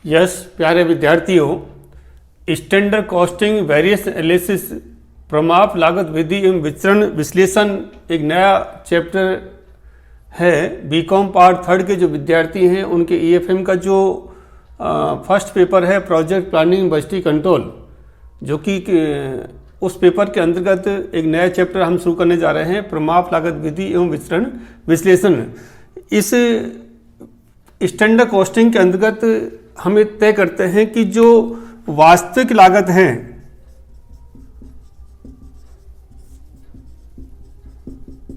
Yes प्यारे विद्यार्थियों, standard costing various analysis प्रमाप लागत विधि एवं विचरण विश्लेषण एक नया चैप्टर है। बीकॉम पार्ट थर्ड के जो विद्यार्थी हैं उनके ईएफएम का जो फर्स्ट पेपर है प्रोजेक्ट प्लानिंग बजटी कंट्रोल, जो कि उस पेपर के अंतर्गत एक नया चैप्टर हम शुरू करने जा रहे हैं, प्रमाप लागत विधि एवं विचरण विश्लेषण। इस स्टैंडर्ड कॉस्टिंग के अंतर्गत हम ये तय करते हैं कि जो वास्तविक लागत है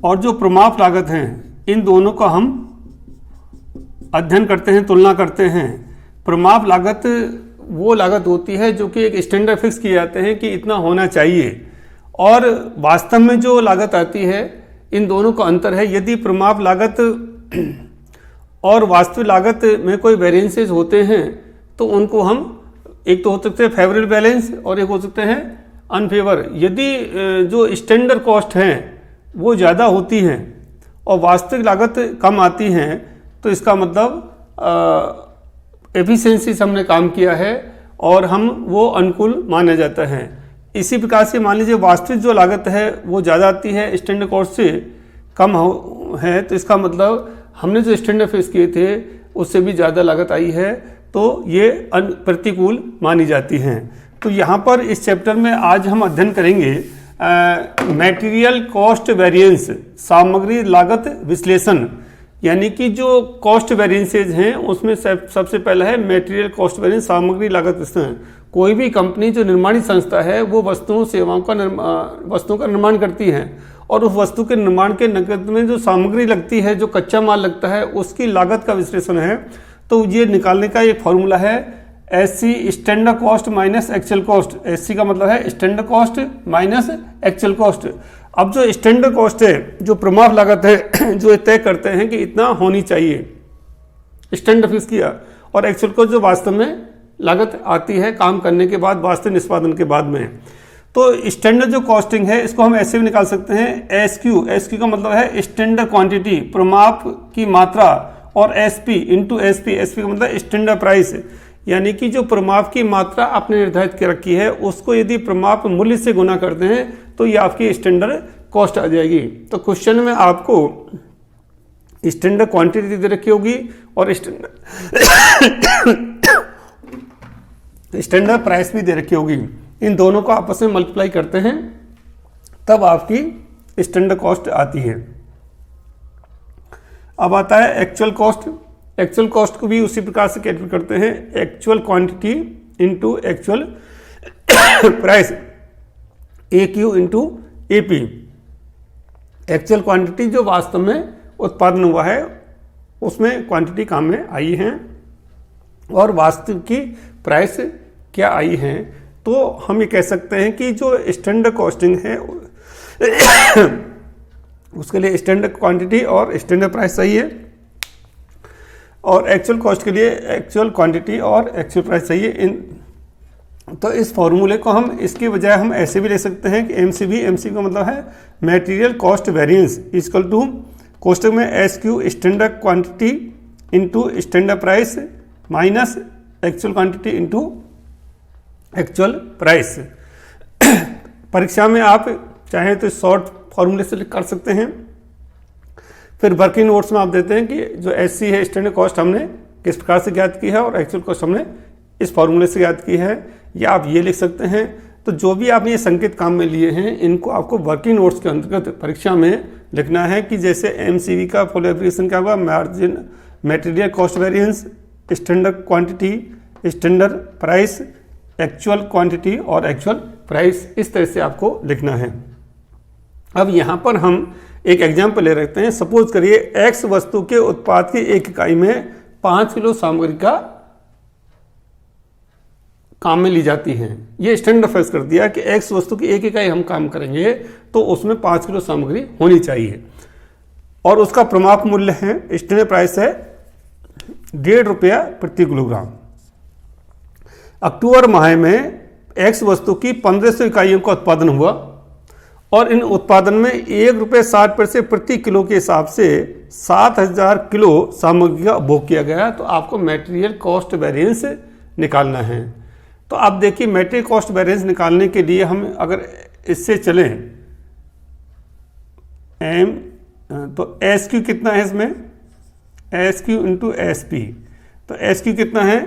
और जो प्रमाप लागत है, इन दोनों का हम अध्ययन करते हैं, तुलना करते हैं। प्रमाप लागत वो लागत होती है जो कि एक स्टैंडर्ड फिक्स किए जाते हैं कि इतना होना चाहिए, और वास्तव में जो लागत आती है इन दोनों का अंतर है। यदि प्रमाप लागत और वास्तविक लागत में कोई वेरिएंसेस होते हैं तो उनको हम एक तो हो सकते हैं फेवरेबल बैलेंस और एक हो सकते हैं अनफेवर। यदि जो स्टैंडर्ड कॉस्ट हैं वो ज़्यादा होती हैं और वास्तविक लागत कम आती हैं तो इसका मतलब एफिशिएंसी से हमने काम किया है और हम वो अनुकूल माना जाता है। इसी प्रकार से मान लीजिए वास्तविक जो लागत है वो ज़्यादा आती है, स्टैंडर्ड कॉस्ट से कम है, तो इसका मतलब हमने जो स्टैंडर्ड फिक्स किए थे उससे भी ज़्यादा लागत आई है, तो ये प्रतिकूल मानी जाती हैं। तो यहाँ पर इस चैप्टर में आज हम अध्ययन करेंगे मटेरियल कॉस्ट वेरिएंस, सामग्री लागत विश्लेषण। यानी कि जो कॉस्ट वेरिएंसेज हैं उसमें सबसे पहला है मटेरियल कॉस्ट वेरिएंस, सामग्री लागत विश्लेषण। कोई भी कंपनी जो निर्माणी संस्था है वो वस्तुओं सेवाओं का वस्तुओं का निर्माण करती है और उस वस्तु के निर्माण के नकद में जो सामग्री लगती है, जो कच्चा माल लगता है, उसकी लागत का विश्लेषण है। तो ये निकालने का एक फॉर्मूला है SC, standard cost minus actual cost. SC का मतलब है standard cost minus actual cost. अब जो स्टैंडर्ड कॉस्ट है, जो प्रमाप लागत है, जो तय करते हैं कि इतना होनी चाहिए, स्टैंडर्ड फिक्स किया, और एक्चुअल कॉस्ट जो वास्तव में लागत आती है काम करने के बाद, वास्तविक निष्पादन के बाद में। तो स्टैंडर्ड जो कॉस्टिंग है इसको हम ऐसे भी निकाल सकते हैं एसक्यू। एसक्यू का मतलब है स्टैंडर्ड क्वांटिटी, प्रमाप की मात्रा, और एसपी इंटू एसपी। एसपी का मतलब स्टैंडर्ड प्राइस। यानी कि जो प्रमाप की मात्रा आपने निर्धारित कर रखी है उसको यदि प्रमाप मूल्य से गुना करते हैं तो ये आपकी स्टैंडर्ड कॉस्ट आ जाएगी। तो क्वेश्चन में आपको स्टैंडर्ड क्वांटिटी दे रखी होगी और स्टैंडर्ड प्राइस भी दे रखी होगी। इन दोनों को आपस में मल्टीप्लाई करते हैं तब आपकी स्टैंडर्ड कॉस्ट आती है। अब आता है एक्चुअल कॉस्ट। एक्चुअल कॉस्ट को भी उसी प्रकार से कैलकुलेट करते हैं, actual quantity into actual price, A Q into A P. Actual quantity जो वास्तव में उत्पादन हुआ है उसमें क्वांटिटी काम में आई है और वास्तविक की प्राइस क्या आई है। तो हम ये कह सकते हैं कि जो स्टैंडर्ड कॉस्टिंग है उसके लिए स्टैंडर्ड क्वांटिटी और स्टैंडर्ड प्राइस सही है, और एक्चुअल कॉस्ट के लिए एक्चुअल क्वांटिटी और एक्चुअल प्राइस चाहिए। तो इस फॉर्मूले को हम इसके बजाय हम ऐसे भी ले सकते हैं कि एमसीवी। एमसीवी का मतलब है material cost variance equal to कोष्टक में SQ standard quantity into standard price minus actual quantity into actual price. परीक्षा में आप चाहें तो शॉर्ट फॉर्मूले से कर सकते हैं। फिर वर्किंग नोट्स में आप देते हैं कि जो एससी है स्टैंडर्ड कॉस्ट हमने किस प्रकार से ज्ञात की है और एक्चुअल कॉस्ट हमने इस फॉर्मूले से ज्ञात की है, या आप ये लिख सकते हैं। तो जो भी आपने ये संकेत काम में लिए हैं इनको आपको वर्किंग नोट्स के अंतर्गत परीक्षा में लिखना है कि जैसे एमसीवी का फुल एप्लीकेशन क्या होगा, margin material cost variance, standard quantity, standard price, actual quantity और एक्चुअल प्राइस। इस तरह से आपको लिखना है। अब यहाँ पर हम एक एग्जाम्पल ले रखते हैं। सपोज करिए एक्स वस्तु के उत्पाद की एक इकाई में 5 किलो सामग्री का काम में ली जाती है। ये स्टैंडर्ड फिक्स कर दिया कि एक्स वस्तु की एक इकाई हम काम करेंगे तो उसमें 5 किलो सामग्री होनी चाहिए, और उसका प्रमाप मूल्य है, स्टैंडर्ड प्राइस है 1.5 रुपया प्रति किलोग्राम। अक्टूबर माह में एक्स वस्तु की 1500 इकाइयों का उत्पादन हुआ और इन उत्पादन में 1 रुपये 60 पैसे प्रति किलो के हिसाब से 7000 किलो सामग्री का उपभोग किया गया। तो आपको मटेरियल कॉस्ट वेरिएंस निकालना है। तो आप देखिए मटेरियल कॉस्ट वेरिएंस निकालने के लिए हम अगर इससे चलें एम, तो एस क्यू कितना है इसमें, S Q into S P. तो एस क्यू कितना है,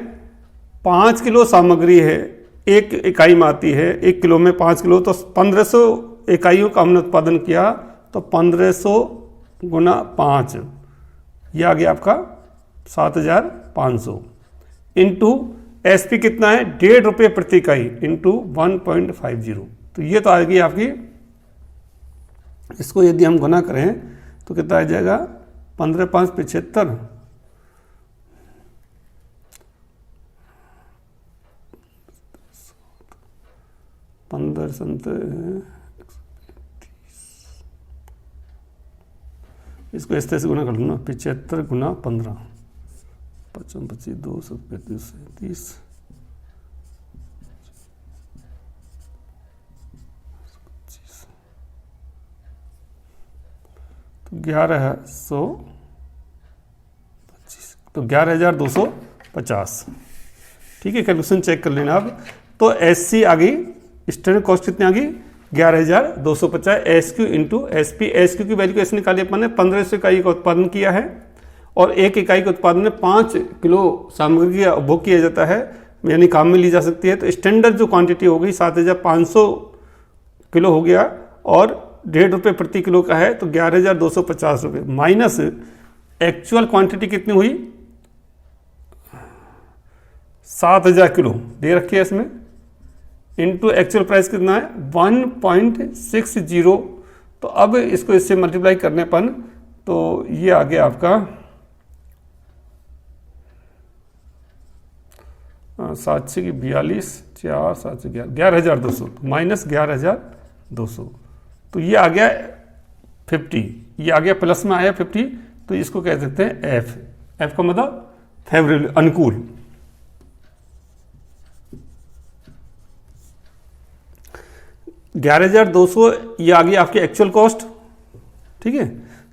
5 किलो सामग्री है, एक इकाई में आती है, 1 किलो में 5 किलो, तो 1500 इकाइयों का हमने उत्पादन किया, तो 1500 गुना 5, यह आ गया आपका 7500, इंटू एस पी कितना है, 1.5 रुपये प्रति इकाई इंटू 1.50। तो ये तो आएगी आपकी, इसको यदि हम गुना करें तो कितना आ जाएगा, 15 5 75, 15 इसको इस तरह से गुना कर लो ना, 75 गुना 15, 55 25 235 30, तो 1125, तो 11,250। ठीक है, कैलकुलेशन चेक कर लेना आप। तो एस सी आ गई, स्टैंडर्ड कॉस्ट कितनी आ गई, 11,250 S Q into S P. S Q की वैल्यू कैसे निकाली अपन ने, 1500 इकाई का उत्पादन किया है और एक इकाई के उत्पादन में 5 किलो सामग्री का उपभोग किया जाता है, यानी काम में ली जा सकती है। तो स्टैंडर्ड जो क्वांटिटी हो गई 7,500 किलो हो गया और 1.5 रुपये प्रति किलो का है, तो 11,250 रुपये माइनस एक्चुअल क्वांटिटी कितनी हुई, 7,000 किलो दे रखी है इसमें, इनटू एक्चुअल प्राइस कितना है 1.60। तो अब इसको इससे मल्टीप्लाई करने पर तो ये आ गया आपका 7 से 42, 4 7 से 11,200 माइनस 11,200। तो ये आ गया 50, ये आ गया प्लस में आया 50, तो इसको कह सकते हैं एफ। एफ का मतलब फेवरेबल, अनुकूल। $11,200 ये आ गई आपकी एक्चुअल कॉस्ट। ठीक है,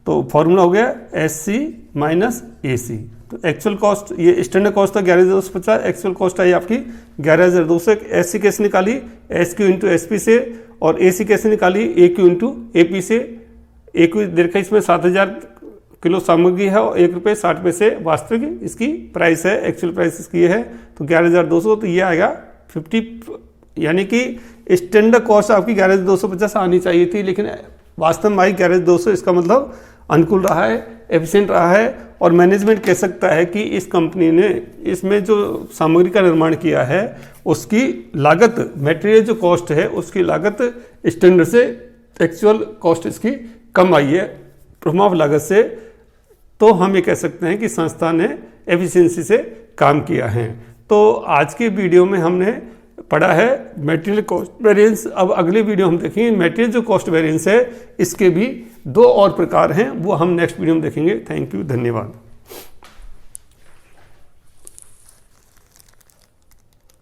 तो फॉर्मूला हो गया एस सी माइनस ए सी। तो एक्चुअल कॉस्ट, ये स्टैंडर्ड कॉस्ट था 11,250, एक्चुअल कॉस्ट आई आपकी 11,200। एस सी कैसे निकाली, S Q into S P से, और ए सी कैसे निकाली, ए क्यू इंटू ए पी से। ए क्यू देखा इसमें 7,000 किलो सामग्री है और 1 रुपये 60 पैसे वास्तविक इसकी प्राइस है, एक्चुअल प्राइस इसकी है, तो 11,200। तो ये आएगा 50, यानी कि स्टैंडर्ड कॉस्ट आपकी 11,250 आनी चाहिए थी, लेकिन वास्तव में आई 11,200। इसका मतलब अनुकूल रहा है, एफिशिएंट रहा है, और मैनेजमेंट कह सकता है कि इस कंपनी ने इसमें जो सामग्री का निर्माण किया है उसकी लागत, मटेरियल जो कॉस्ट है उसकी लागत स्टैंडर्ड से एक्चुअल कॉस्ट इसकी कम आई है प्रमुख लागत से। तो हम ये कह सकते हैं कि संस्था ने एफिशिएंसी से काम किया है। तो आज के वीडियो में हमने पढ़ा है मटेरियल कॉस्ट वेरिएंस। अब अगले वीडियो हम देखेंगे मटेरियल जो कॉस्ट वेरिएंस है इसके भी 2 और प्रकार हैं, वो हम नेक्स्ट वीडियो में देखेंगे। थैंक यू, धन्यवाद।